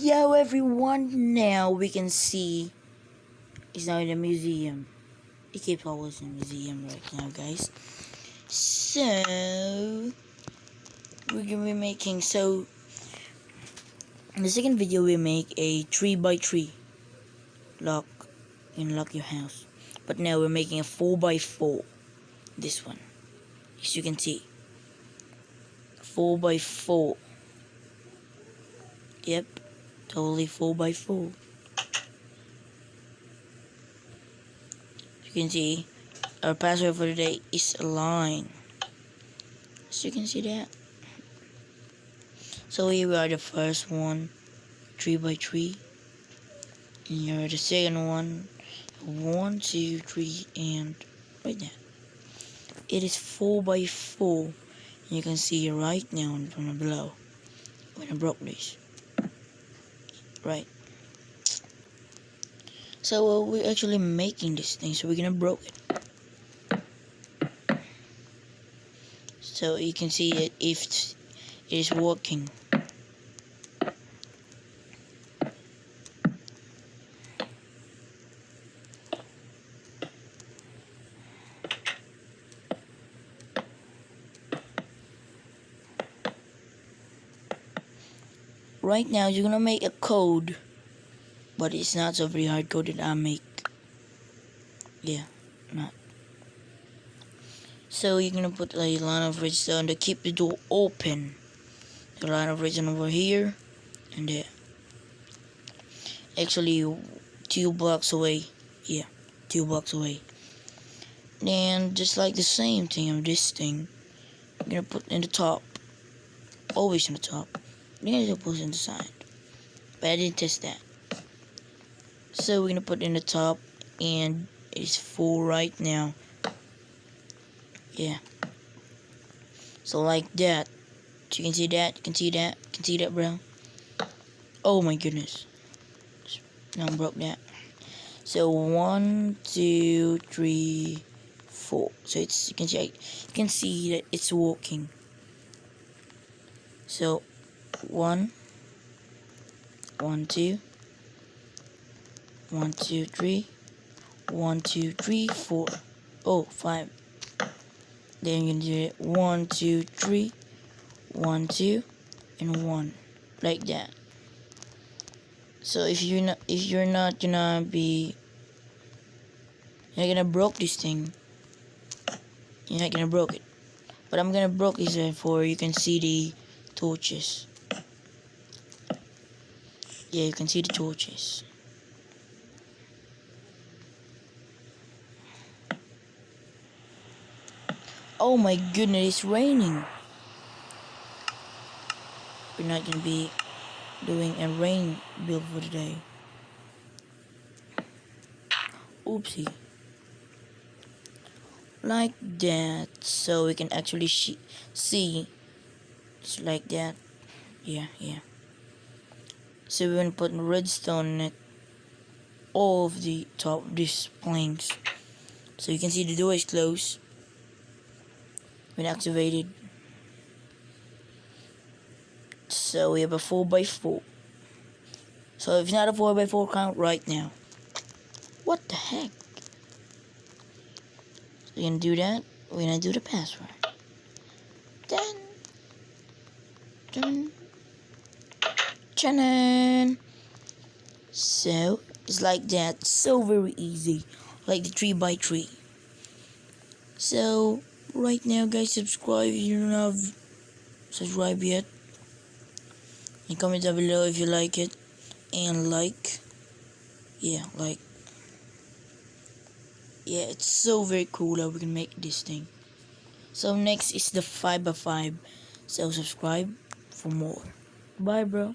Yo everyone, now we can see it's now in a museum. It keeps always in a museum right now, guys. So we're gonna be making in the second video we make a 3x3 lock your house. But now we're making a 4x4. This one. As you can see. 4x4. Yep. Totally 4x4. You can see our password for today is a line. So you can see that. So here we are, the first one, 3x3. And here are the second one, 1, 2, 3, and right there. It is 4x4. You can see right now from below when I broke this. Right. So we're actually making this thing, so we're gonna broke it. So you can see it if it is working. Right now you're gonna make a code, but it's not so very hard code that I make. Yeah, not. So you're gonna put a line of redstone to keep the door open. The line of redstone over here and there. Actually 2 blocks away. Yeah, 2 blocks away. And just like the same thing of this thing, I'm gonna put in the top. Always in the top. Then I'll put in the side. But I didn't test that. So we're gonna put in the top, and it's full right now. Yeah. So like that. You can see that. You can see that. You can see that, bro. Oh my goodness. Now I broke that. So 1, 2, 3, 4. So it's you can see that it's working. So 1, 1, 2, 1, 2, 3, 1, 2, 3, 4. Oh, 5. Then you can do it 1, 2, 3, 1, 2, and 1, like that. So if you're not gonna broke this thing, you're not gonna broke it. But I'm gonna broke this for you can see the torches. Yeah, you can see the torches. Oh my goodness, it's raining. We're not gonna be doing a rain build for today. Oopsie. Like that, so we can actually see. It's like that. Yeah. So we're gonna put redstone in all of the top of these planks. So you can see the door is closed. Been activated. So we have a 4x4. So if it's not a 4x4, count right now. What the heck? So we're gonna do that. We're gonna do the password. Then so it's like that. So very easy, like the 3x3. So right now, guys, subscribe if you don't have subscribed yet, and comment down below if you like it, and like. Yeah, it's so very cool that we can make this thing. So next is the 5x5. So subscribe for more. Bye, bro.